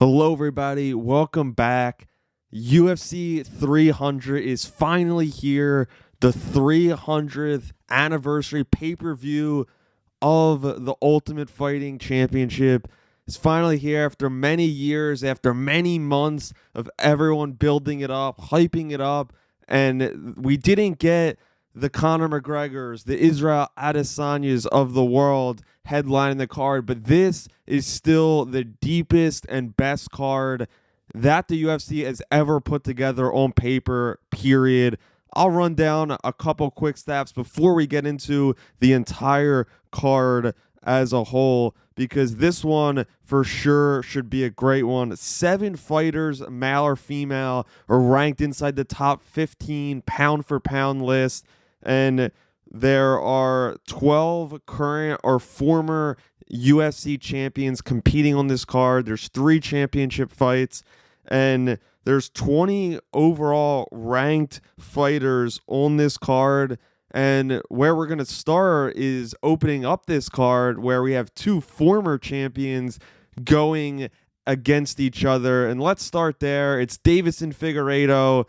Hello, everybody. Welcome back. UFC 300 is finally here. The 300th anniversary pay-per-view of the Ultimate Fighting Championship is finally here after many years, after many months of everyone building it up, hyping it up, and we didn't get the Conor McGregors, the Israel Adesanyas of the world headlining the card, but this is still the deepest and best card that the UFC has ever put together on paper, period. I'll run down a couple quick stats before we get into the entire card as a whole, because this one for sure should be a great one. 7 fighters, male or female, are ranked inside the top 15 pound for pound list, and there are 12 current or former UFC champions competing on this card. There's 3 championship fights, and there's 20 overall ranked fighters on this card. And where we're going to start is opening up this card where we have 2 former champions going against each other. And let's start there. It's Deiveson Figueiredo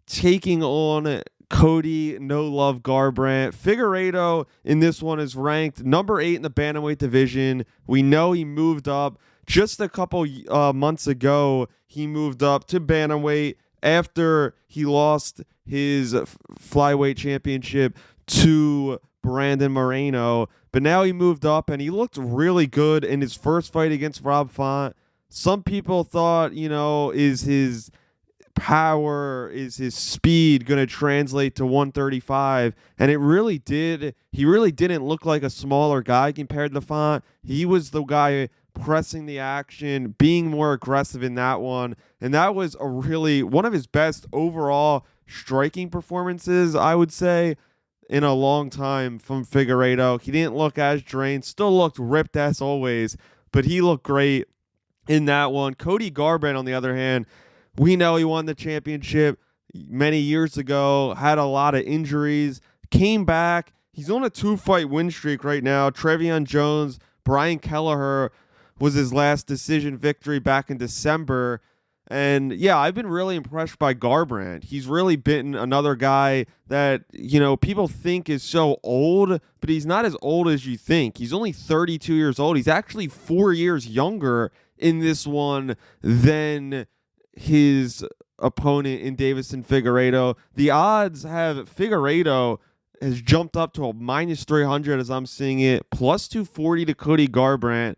taking on Cody No Love Garbrandt. Figueiredo in this one is ranked number 8 in the bantamweight division. We know he moved up just a couple months ago. He moved up to bantamweight after he lost his flyweight championship to Brandon Moreno. But now he moved up and he looked really good in his first fight against Rob Font. Some people thought, is his power, is his speed going to translate to 135? And it really did. He really didn't look like a smaller guy compared to Font. He was the guy pressing the action, being more aggressive in that one. And that was one of his best overall striking performances, I would say, in a long time from Figueiredo. He didn't look as drained, still looked ripped as always, but he looked great in that one. Cody Garbrandt, on the other hand, we know he won the championship many years ago, had a lot of injuries, came back. He's on a 2-fight win streak right now. Trevion Jones, Brian Kelleher was his last decision victory back in December. And yeah, I've been really impressed by Garbrandt. He's really been another guy that, people think is so old, but he's not as old as you think. He's only 32 years old. He's actually 4 years younger in this one than his opponent in Deiveson Figueiredo. The odds have Figueiredo has jumped up to a minus 300 as I'm seeing it, plus 240 to Cody Garbrandt.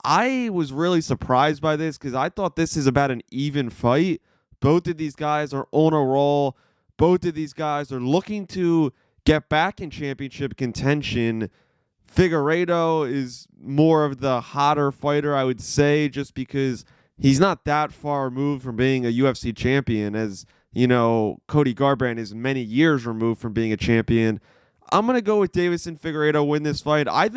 I was really surprised by this because I thought this is about an even fight. Both of these guys are on a roll. Both of these guys are looking to get back in championship contention. Figueiredo is more of the hotter fighter, I would say, just because he's not that far removed from being a UFC champion, as, Cody Garbrandt is many years removed from being a champion. I'm going to go with Deiveson Figueiredo win this fight. I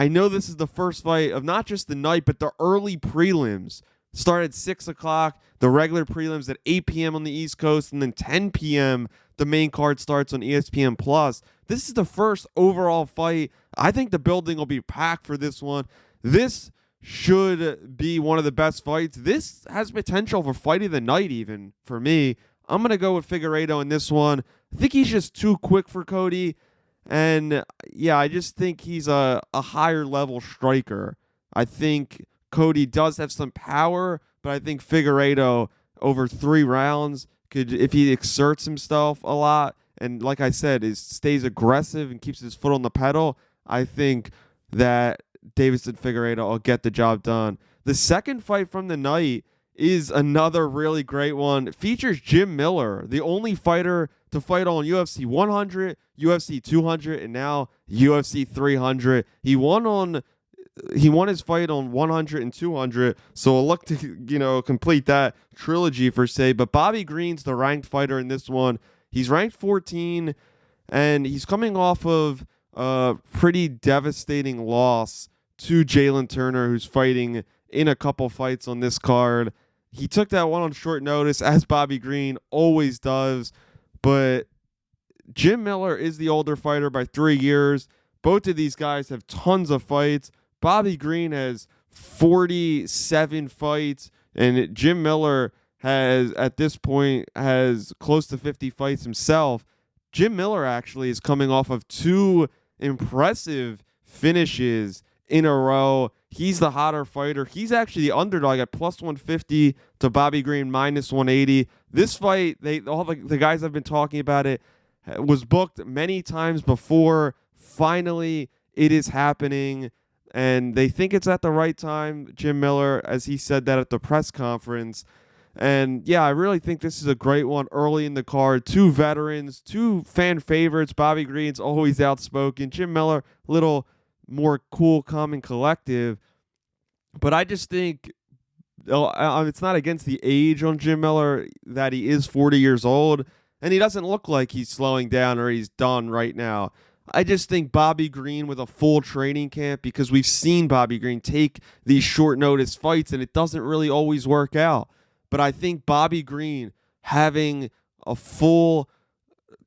know this is the first fight of not just the night, but the early prelims. Start at 6 o'clock, the regular prelims at 8 p.m. on the East Coast, and then 10 p.m. the main card starts on ESPN+. This is the first overall fight. I think the building will be packed for this one. This should be one of the best fights. This has potential for fight of the night even for me. I'm going to go with Figueiredo in this one. I think he's just too quick for Cody. And yeah, I just think he's a higher level striker. I think Cody does have some power, but I think Figueiredo over 3 rounds could, if he exerts himself a lot, and like I said, stays aggressive and keeps his foot on the pedal, I think that Deiveson Figueiredo will get the job done. The second fight from the night is another really great one. It features Jim Miller, the only fighter to fight on UFC 100, UFC 200, and now UFC 300. He won his fight on 100 and 200, so we'll look to complete that trilogy per se. But Bobby Green's the ranked fighter in this one. He's ranked 14, and he's coming off of a pretty devastating loss to Jalen Turner, who's fighting in a couple fights on this card. He took that one on short notice, as Bobby Green always does, but Jim Miller is the older fighter by 3 years. Both of these guys have tons of fights. Bobby Green has 47 fights, and Jim Miller has at this point has close to 50 fights himself. Jim Miller actually is coming off of 2 impressive finishes in a row. He's the hotter fighter. He's actually the underdog at plus 150 to Bobby Green minus 180. This fight, all the guys have been talking about it, was booked many times before. Finally, it is happening, and they think it's at the right time, Jim Miller, as he said that at the press conference. And yeah, I really think this is a great one early in the card. 2 veterans, 2 fan favorites. Bobby Green's always outspoken. Jim Miller, a little more cool, calm, and collective. But I just think it's not against the age on Jim Miller that he is 40 years old, and he doesn't look like he's slowing down or he's done right now. I just think Bobby Green with a full training camp, because we've seen Bobby Green take these short notice fights, and it doesn't really always work out. But I think Bobby Green having a full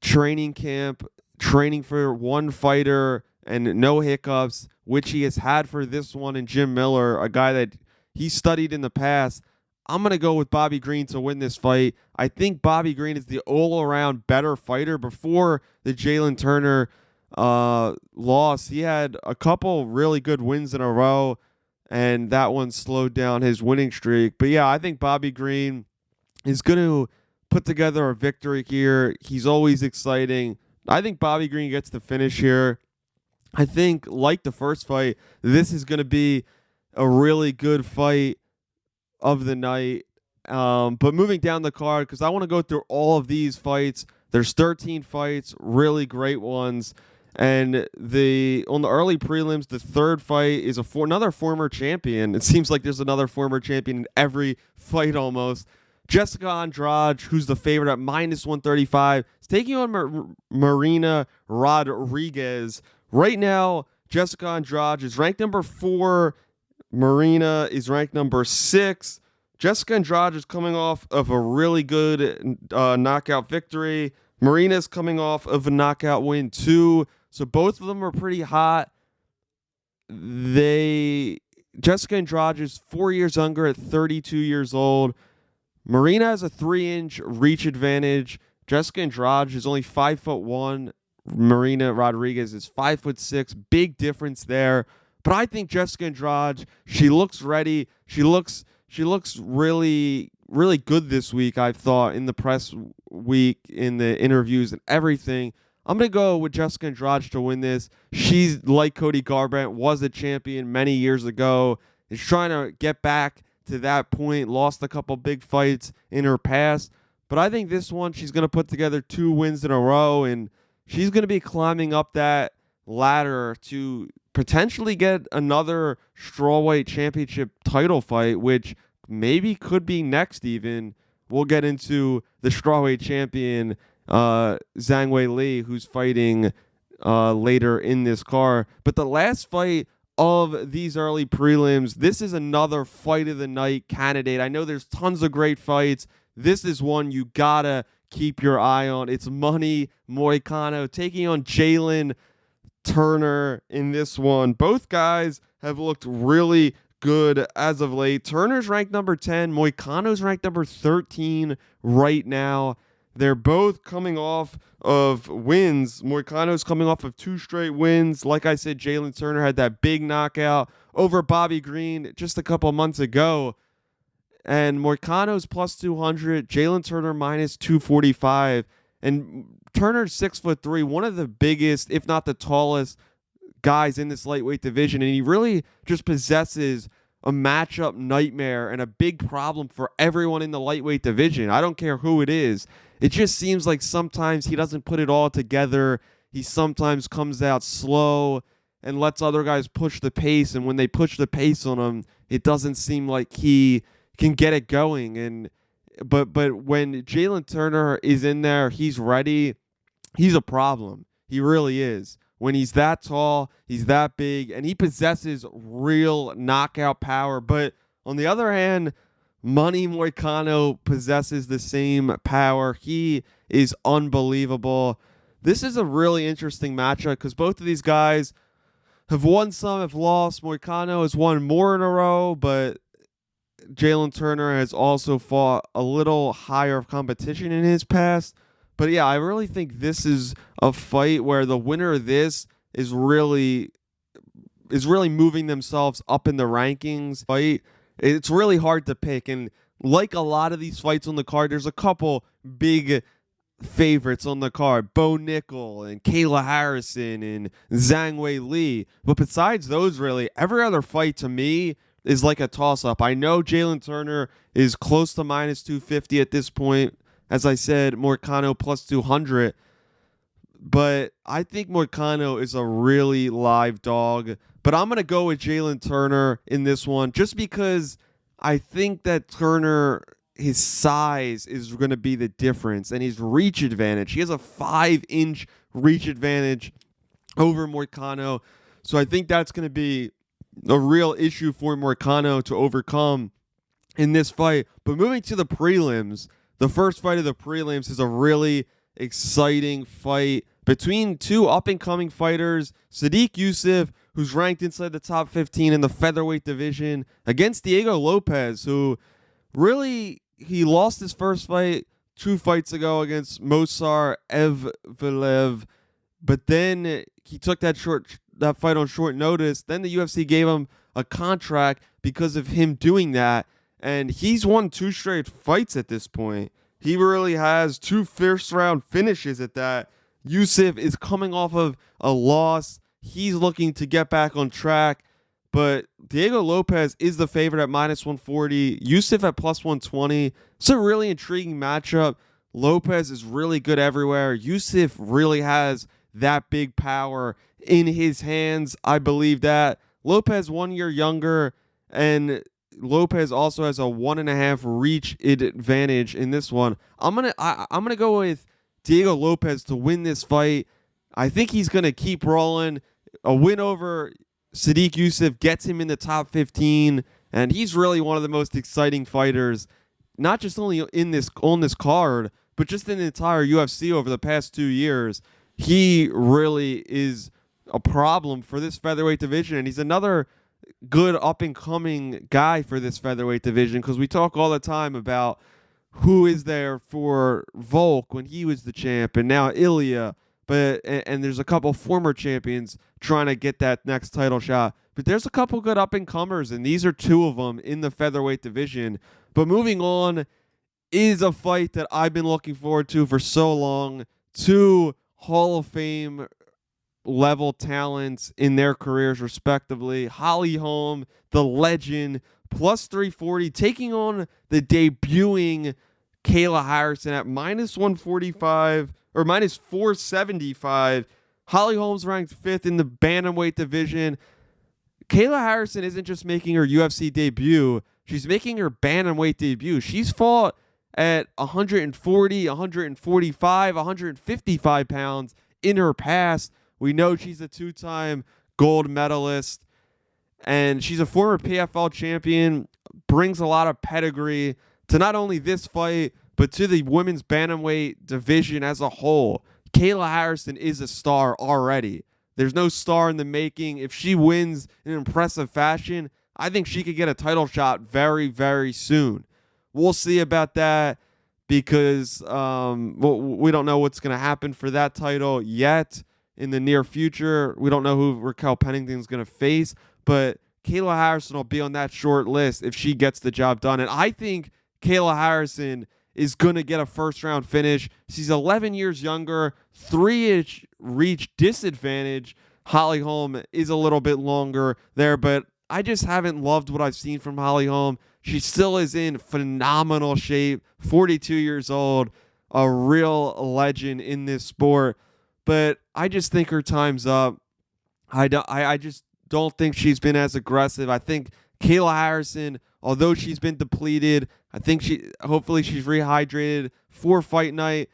training camp, training for one fighter and no hiccups, which he has had for this one, and Jim Miller, a guy that he studied in the past, I'm going to go with Bobby Green to win this fight. I think Bobby Green is the all-around better fighter. Before the Jalen Turner loss, he had a couple really good wins in a row, and that one slowed down his winning streak. But yeah, I think Bobby Green is going to put together a victory here. He's always exciting. I think Bobby Green gets the finish here. I think, like the first fight, this is going to be a really good fight of the night. But moving down the card, because I want to go through all of these fights. There's 13 fights, really great ones. And on the early prelims, the third fight is another former champion. It seems like there's another former champion in every fight almost. Jessica Andrade, who's the favorite at minus 135, is taking on Marina Rodriguez. Right now, Jessica Andrade is ranked number 4. Marina is ranked number 6. Jessica Andrade is coming off of a really good knockout victory. Marina is coming off of a knockout win too. So both of them are pretty hot. Jessica Andrade is 4 years younger at 32 years old. Marina has a 3-inch reach advantage. Jessica Andrade is only 5'1". Marina Rodriguez is 5'6". Big difference there. But I think Jessica Andrade, she looks ready. She looks really, really good this week, I thought, in the press week, in the interviews and everything. I'm going to go with Jessica Andrade to win this. She's, like Cody Garbrandt, was a champion many years ago. Is trying to get back to that point. Lost a couple big fights in her past. But I think this one, she's going to put together 2 wins in a row, and she's going to be climbing up that ladder to potentially get another strawweight championship title fight, which maybe could be next even. We'll get into the strawweight champion, Zhang Wei Li, who's fighting later in this card. But the last fight of these early prelims, this is another fight of the night candidate. I know there's tons of great fights. This is one you gotta keep your eye on. It's Money Moicano taking on Jalen Turner in this one. Both guys have looked really good as of late. Turner's ranked number 10. Moicano's ranked number 13 right now. They're both coming off of wins. Moicano's coming off of 2 straight wins. Like I said, Jalen Turner had that big knockout over Bobby Green just a couple months ago. And Moicano's plus 200. Jalen Turner minus 245. And Turner's 6'3", one of the biggest, if not the tallest, guys in this lightweight division. And he really just possesses a matchup nightmare and a big problem for everyone in the lightweight division. I don't care who it is. It just seems like sometimes he doesn't put it all together. He sometimes comes out slow and lets other guys push the pace. And when they push the pace on him, it doesn't seem like he can get it going. But when Jalen Turner is in there, he's ready. He's a problem. He really is. When he's that tall, he's that big, and he possesses real knockout power. But on the other hand, Money Moicano possesses the same power. He is unbelievable. This is a really interesting matchup because both of these guys have won some, have lost. Moicano has won more in a row, but Jalen Turner has also fought a little higher competition in his past. But yeah, I really think this is a fight where the winner of this is really moving themselves up in the rankings. Fight. It's really hard to pick, and like a lot of these fights on the card, there's a couple big favorites on the card: Bo Nickel and Kayla Harrison and Zhang Wei Li. But besides those, really, every other fight to me is like a toss-up. I know Jalen Turner is close to minus 250 at this point. As I said, Moicano plus 200. But I think Moicano is a really live dog. But I'm going to go with Jalen Turner in this one just because I think that Turner, his size is going to be the difference, and his reach advantage. He has a 5-inch reach advantage over Moicano. So I think that's going to be a real issue for Moicano to overcome in this fight. But moving to the prelims, the first fight of the prelims is a really exciting fight between two up-and-coming fighters. Sodiq Yusuff, who's ranked inside the top 15 in the featherweight division, against Diego Lopez, who really, he lost his first fight 2 fights ago against Mosar Evlev, but then he took that fight on short notice. Then the UFC gave him a contract because of him doing that, and he's won 2 straight fights at this point. He really has 2 first-round finishes at that. Yusuff is coming off of a loss. He's looking to get back on track, but Diego Lopez is the favorite at minus 140. Yusuff at plus 120. It's a really intriguing matchup. Lopez is really good everywhere. Yusuff really has that big power in his hands. I believe that. Lopez 1 year younger, and Lopez also has a 1.5 reach advantage in this one. I'm gonna go with Diego Lopez to win this fight. I think he's gonna keep rolling. A win over Sodiq Yusuff gets him in the top 15, and he's really one of the most exciting fighters, not just only on this card, but just in the entire UFC over the past 2 years. He really is a problem for this featherweight division, and he's another good up-and-coming guy for this featherweight division, because we talk all the time about who is there for Volk when he was the champ, and now Ilya, and there's a couple former champions trying to get that next title shot. But there's a couple good up-and-comers, and these are 2 of them in the featherweight division. But moving on is a fight that I've been looking forward to for so long. 2 Hall of Fame level talents in their careers respectively. Holly Holm, the legend, plus 340, taking on the debuting Kayla Harrison at minus 145 or minus 475. Holly Holm's ranked 5th in the bantamweight division. Kayla Harrison isn't just making her UFC debut, she's making her bantamweight debut. She's fought at 140, 145, 155 pounds in her past. We know she's a 2-time gold medalist, and she's a former PFL champion, brings a lot of pedigree to not only this fight, but to the women's bantamweight division as a whole. Kayla Harrison is a star already. There's no star in the making. If she wins in impressive fashion, I think she could get a title shot very, very soon. We'll see about that, because we don't know what's going to happen for that title yet. In the near future, we don't know who Raquel Pennington's going to face, but Kayla Harrison will be on that short list if she gets the job done. And I think Kayla Harrison is going to get a first-round finish. She's 11 years younger, 3-inch reach disadvantage. Holly Holm is a little bit longer there, but I just haven't loved what I've seen from Holly Holm. She still is in phenomenal shape, 42 years old, a real legend in this sport. But I just think her time's up. I just don't think she's been as aggressive. I think Kayla Harrison, although she's been depleted, I think hopefully she's rehydrated for fight night.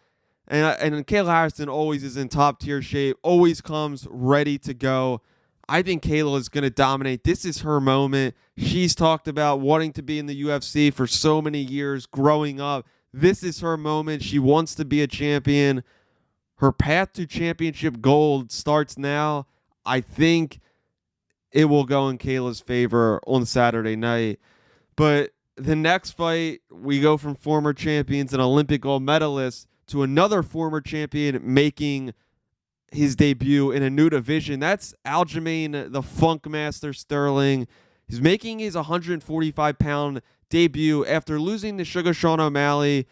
And Kayla Harrison always is in top tier shape, always comes ready to go. I think Kayla is going to dominate. This is her moment. She's talked about wanting to be in the UFC for so many years growing up. This is her moment. She wants to be a champion. Her path to championship gold starts now. I think it will go in Kayla's favor on Saturday night. But the next fight, we go from former champions and Olympic gold medalists to another former champion making his debut in a new division. That's Aljamain, the Funkmaster Sterling. He's making his 145-pound debut after losing to Sugar Sean O'Malley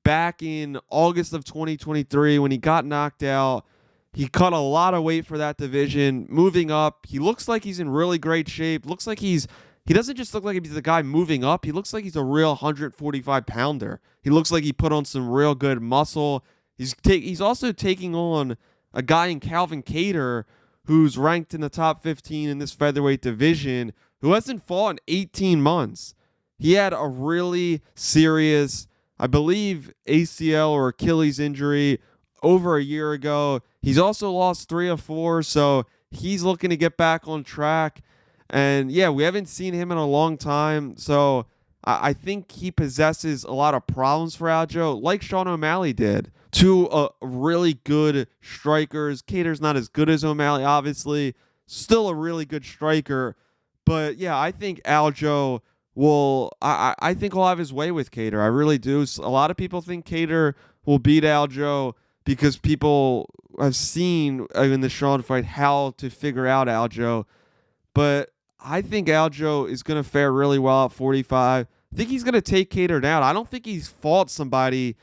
back in August of 2023 when he got knocked out. He cut a lot of weight for that division, moving up. He looks like he's in really great shape. Looks like he doesn't just look like he's the guy moving up. He looks like he's a real 145-pounder. He looks like he put on some real good muscle. He's also taking on a guy in Calvin Kattar who's ranked in the top 15 in this featherweight division, who hasn't fought in 18 months. He had a really serious, I believe, ACL or Achilles injury over a year ago. He's also lost 3 of 4, so he's looking to get back on track. And yeah, we haven't seen him in a long time, so I think he possesses a lot of problems for Aljo, like Sean O'Malley did. Two really good strikers. Kattar's not as good as O'Malley, obviously. Still a really good striker. But yeah, I think Aljo I think he'll have his way with Kattar. I really do. A lot of people think Kattar will beat Aljo because people have seen in the Sean fight how to figure out Aljo. But I think Aljo is going to fare really well at 45. I think he's going to take Kattar down. I don't think he's fought somebody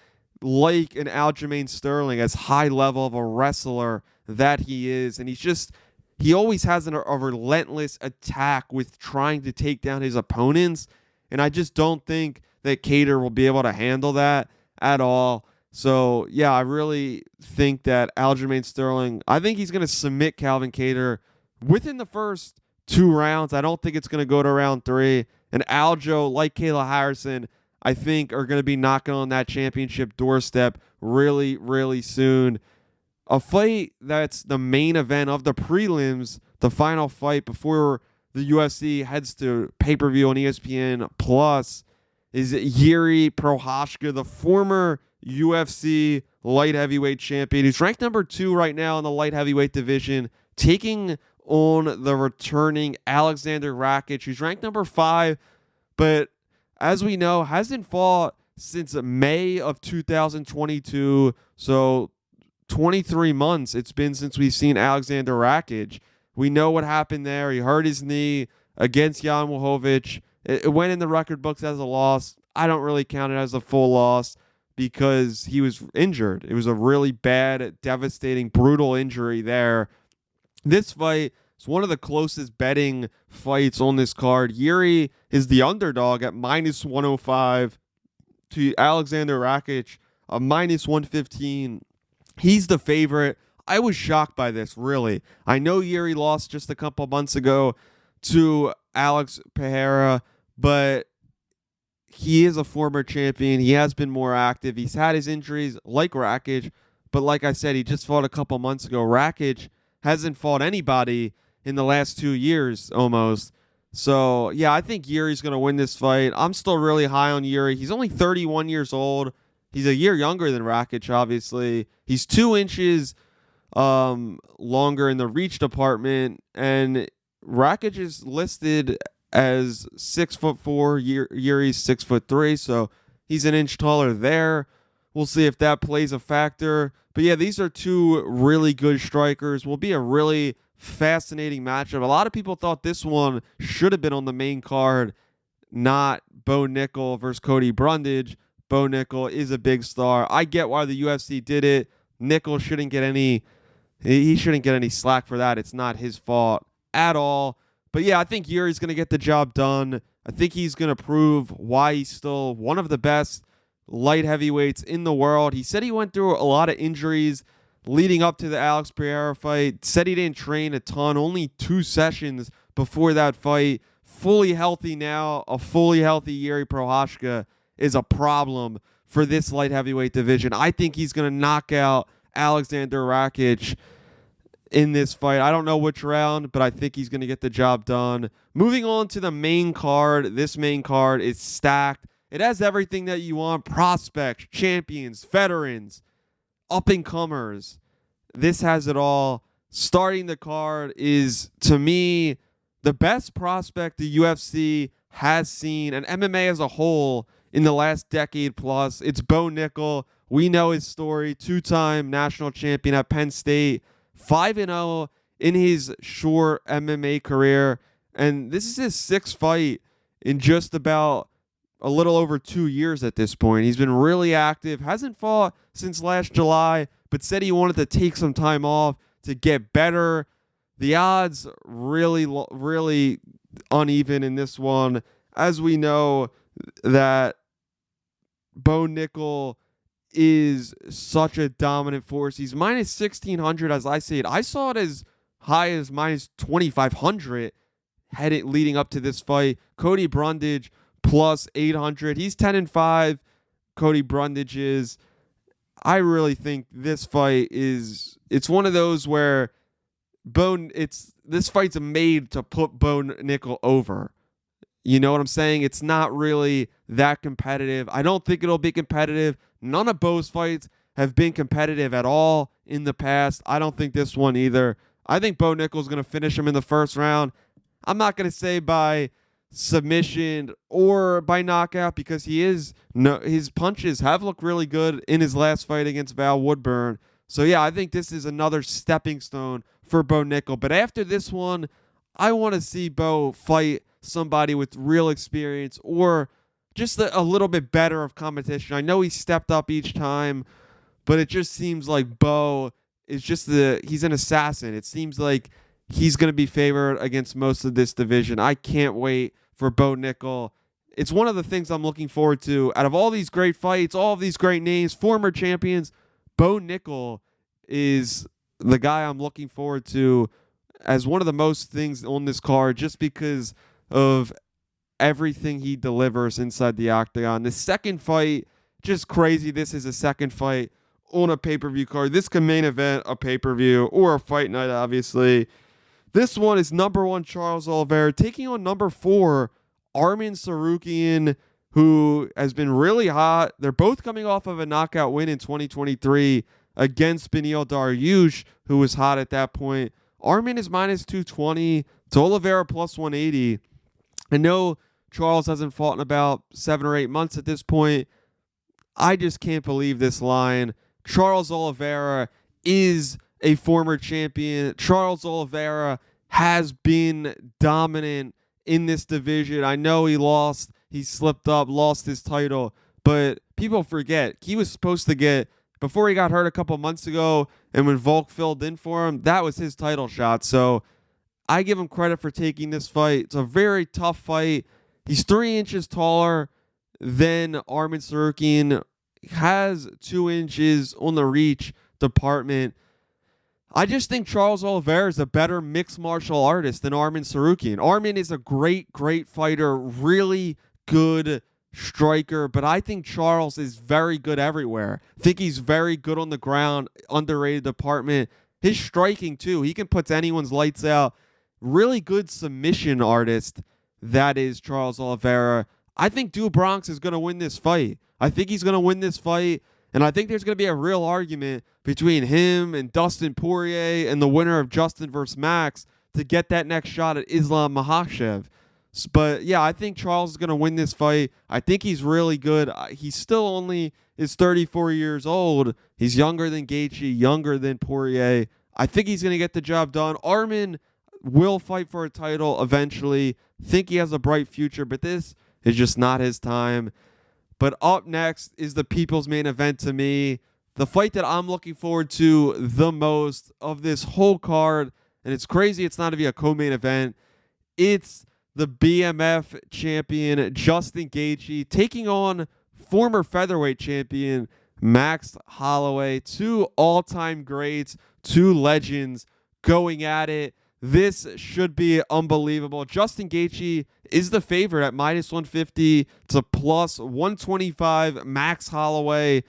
like an Aljamain Sterling, as high level of a wrestler that he is. And he always has a relentless attack with trying to take down his opponents. And I just don't think that Kattar will be able to handle that at all. So, yeah, I really think that Aljamain Sterling, I think he's going to submit Calvin Kattar within the first 2 rounds. I don't think it's going to go to round 3. And Aljo, like Kayla Harrison, I think are going to be knocking on that championship doorstep really, really soon. A fight that's the main event of the prelims, the final fight before the UFC heads to pay-per-view on ESPN Plus, is Jiří Procházka, the former UFC light heavyweight champion, who's ranked number 2 right now in the light heavyweight division, taking on the returning Alexander Rakic, who's ranked number 5, but as we know, hasn't fought since May of 2022. So 23 months it's been since we've seen Alexander Rakic. We know what happened there. He hurt his knee against Jan Blachowicz. It went in the record books as a loss. I don't really count it as a full loss because he was injured. It was a really bad, devastating, brutal injury there. This fight is one of the closest betting fights on this card. Jiří is the underdog at minus 105 to Alexander Rakic, a minus 115. He's the favorite. I was shocked by this, really. I know Jiří lost just a couple months ago to Alex Pereira, but he is a former champion. He has been more active. He's had his injuries like Rakic, but like I said, he just fought a couple months ago. Rakic hasn't fought anybody in the last 2 years almost. So, yeah, I think Jiří's going to win this fight. I'm still really high on Jiří. He's only 31 years old. He's a year younger than Rakic, obviously. He's 2 inches longer in the reach department, and Rakic is listed as 6'4". Jiří's 6'3", so he's an inch taller there. We'll see if that plays a factor. But yeah, these are 2 really good strikers. Will be a really fascinating matchup. A lot of people thought this one should have been on the main card, not Bo Nickel versus Cody Brundage. Bo Nickel is a big star. I get why the UFC did it. Nickel shouldn't get any slack for that. It's not his fault at all. But yeah, I think Jiří's going to get the job done. I think he's going to prove why he's still one of the best light heavyweights in the world. He said he went through a lot of injuries leading up to the Alex Pereira fight. Said he didn't train a ton, only 2 sessions before that fight. Fully healthy now. A fully healthy Jiří Procházka is a problem for this light heavyweight division. I think he's going to knock out Alexander Rakic in this fight. I don't know which round, but I think he's going to get the job done. Moving on to the main card. This main card is stacked. It has everything that you want. Prospects, champions, veterans, up-and-comers. This has it all. Starting the card is, to me, the best prospect the UFC has seen, and MMA as a whole, in the last decade plus. It's Bo Nickel. We know his story. Two-time national champion at Penn State. 5-0 in his short MMA career. And this is his sixth fight in just about a little over 2 years at this point. He's been really active. Hasn't fought since last July, but said he wanted to take some time off to get better. The odds really uneven in this one. As we know that Bo Nickel is such a dominant force. He's minus 1,600 as I see it. I saw it as high as minus 2,500 leading up to this fight. Cody Brundage plus 800. He's 10-5. Cody Brundage is. I really think this fight it's one of those where this fight's made to put Bo Nickel over. You know what I'm saying? It's not really that competitive. I don't think it'll be competitive. None of Bo's fights have been competitive at all in the past. I don't think this one either. I think Bo Nickel's going to finish him in the first round. I'm not going to say by submission or by knockout because his punches have looked really good in his last fight against Val Woodburn. So yeah, I think this is another stepping stone for Bo Nickel. But after this one, I want to see Bo fight somebody with real experience or just a little bit better of competition. I know he stepped up each time, but it just seems like Bo is he's an assassin. It seems like he's going to be favored against most of this division. I can't wait for Bo Nickel. It's one of the things I'm looking forward to. Out of all these great fights, all of these great names, former champions, Bo Nickel is the guy I'm looking forward to as one of the most things on this card just because of everything he delivers inside the octagon. The second fight, just crazy. This is a second fight on a pay-per-view card. This can main event a pay-per-view or a fight night, obviously. This one is number 1 Charles Oliveira taking on number 4 Arman Tsarukyan, who has been really hot. They're both coming off of a knockout win in 2023 against Beneil Dariush, who was hot at that point. Arman is minus 220 to Oliveira plus 180. I know Charles hasn't fought in about 7 or 8 months at this point. I just can't believe this line. Charles Oliveira is a former champion. Charles Oliveira has been dominant in this division. I know he slipped up, lost his title, but people forget he was supposed to get, before he got hurt a couple months ago, and when Volk filled in for him, that was his title shot. So I give him credit for taking this fight. It's a very tough fight. He's 3 inches taller than Arman Tsarukyan, has 2 inches on the reach department. I just think Charles Oliveira is a better mixed martial artist than Arman Tsarukyan. Arman is a great fighter, really good striker, but I think Charles is very good everywhere. I think he's very good on the ground, underrated department. His striking, too. He can put anyone's lights out. Really good submission artist, that is Charles Oliveira. I think Do Bronx is going to win this fight. I think he's going to win this fight, and I think there's going to be a real argument between him and Dustin Poirier and the winner of Justin versus Max to get that next shot at Islam Makhachev. But yeah, I think Charles is going to win this fight. I think he's really good. He still only is 34 years old. He's younger than Gaethje, younger than Poirier. I think he's going to get the job done. Arman will fight for a title eventually. Think he has a bright future, but this is just not his time. But up next is the people's main event to me. The fight that I'm looking forward to the most of this whole card, and it's crazy it's not even a co-main event. It's the BMF champion, Justin Gaethje, taking on former featherweight champion, Max Holloway. 2 all-time greats, 2 legends going at it. This should be unbelievable. Justin Gaethje is the favorite at minus 150 to plus 125 Max Holloway.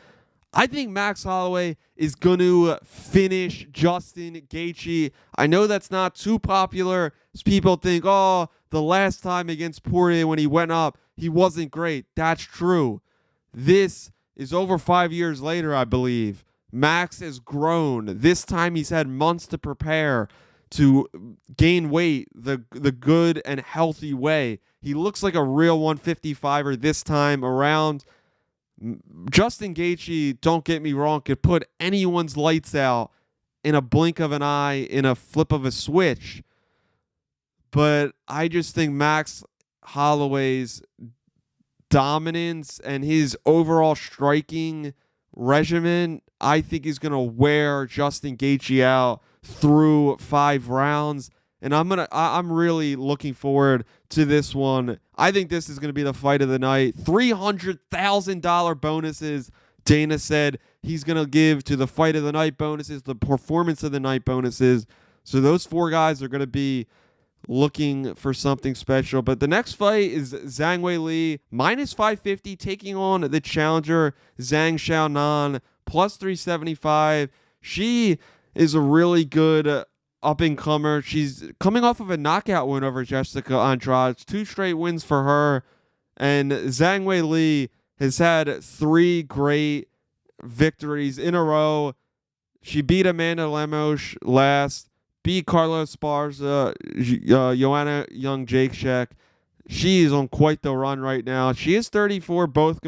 I think Max Holloway is going to finish Justin Gaethje. I know that's not too popular. People think, oh, the last time against Poirier when he went up, he wasn't great. That's true. This is over 5 years later, I believe. Max has grown. This time he's had months to prepare. to gain weight the good and healthy way. He looks like a real 155er this time around. Justin Gaethje, don't get me wrong, could put anyone's lights out in a blink of an eye, in a flip of a switch. But I just think Max Holloway's dominance and his overall striking regimen, I think he's going to wear Justin Gaethje out through 5 rounds. And I'm really looking forward to this one. I think this is going to be the fight of the night. $300,000 bonuses. Dana said he's going to give to the fight of the night bonuses, the performance of the night bonuses. So those 4 guys are going to be looking for something special. But the next fight is Zhang Weili, minus 550, taking on the challenger Zhang Xiaonan, plus 375. She is a really good up-and-comer. She's coming off of a knockout win over Jessica Andrade. 2 straight wins for her. And Zhang Weili has had 3 great victories in a row. She beat Amanda Lemos last, beat Carlos Esparza, Joanna Jędrzejczyk. She is on quite the run right now. She is 34. Both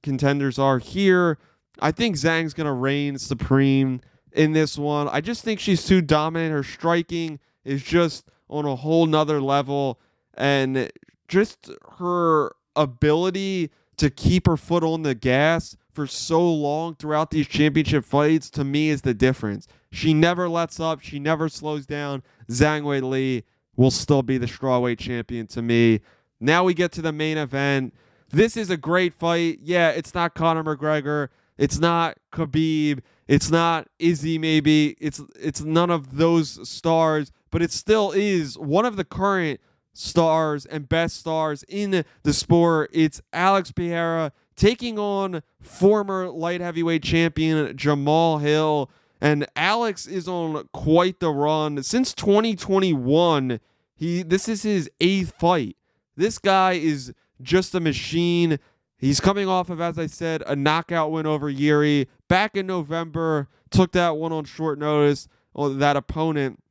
contenders are here. I think Zhang's going to reign supreme in this one. I just think she's too dominant. Her striking is just on a whole nother level. And just her ability to keep her foot on the gas for so long throughout these championship fights, to me, is the difference. She never lets up. She never slows down. Zhang Weili will still be the strawweight champion to me. Now we get to the main event. This is a great fight. Yeah, it's not Conor McGregor. It's not Khabib. It's not Izzy, maybe. It's none of those stars, but it still is one of the current stars and best stars in the sport. It's Alex Pereira taking on former light heavyweight champion Jamal Hill. And Alex is on quite the run. Since 2021, this is his 8th fight. This guy is just a machine. He's coming off of, as I said, a knockout win over Yuri. Back in November, took that one on short notice on that opponent.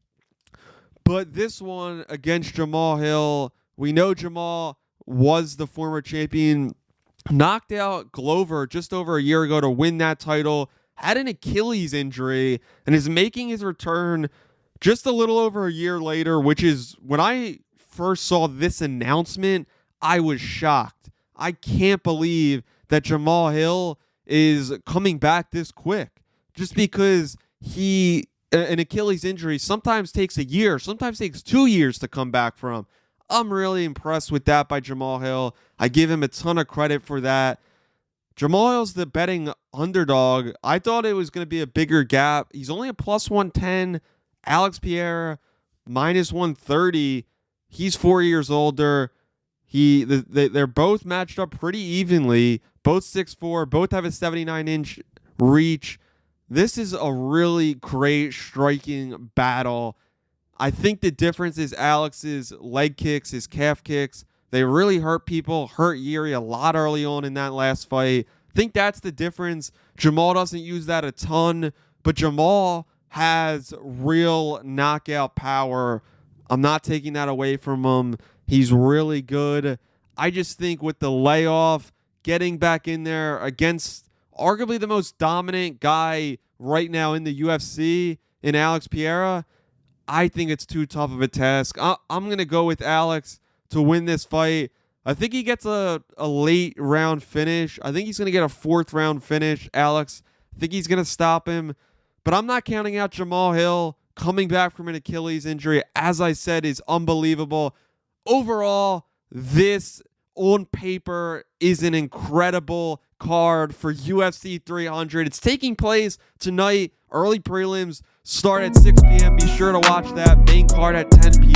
But this one against Jamal Hill, we know Jamal was the former champion. Knocked out Glover just over a year ago to win that title. Had an Achilles injury and is making his return just a little over a year later, which is, when I first saw this announcement, I was shocked. I can't believe that Jamal Hill is coming back this quick, just because an Achilles injury sometimes takes a year, sometimes takes 2 years to come back from. I'm really impressed with that by Jamal Hill. I give him a ton of credit for that. Jamal Hill's the betting underdog. I thought it was going to be a bigger gap. He's only a plus 110. Alex Pereira, minus 130. He's 4 years older. They're both matched up pretty evenly. Both 6'4", both have a 79-inch reach. This is a really great striking battle. I think the difference is Alex's leg kicks, his calf kicks. They really hurt people, hurt Yuri a lot early on in that last fight. I think that's the difference. Jamal doesn't use that a ton, but Jamal has real knockout power. I'm not taking that away from him. He's really good. I just think with the layoff, getting back in there against arguably the most dominant guy right now in the UFC, in Alex Pereira, I think it's too tough of a task. I'm going to go with Alex to win this fight. I think he gets a late round finish. I think he's going to get a 4th round finish, Alex. I think he's going to stop him. But I'm not counting out Jamal Hill. Coming back from an Achilles injury, as I said, is unbelievable. Overall, this on paper is an incredible card for UFC 300. It's taking place tonight. Early prelims start at 6 p.m. Be sure to watch that. Main card at 10 p.m.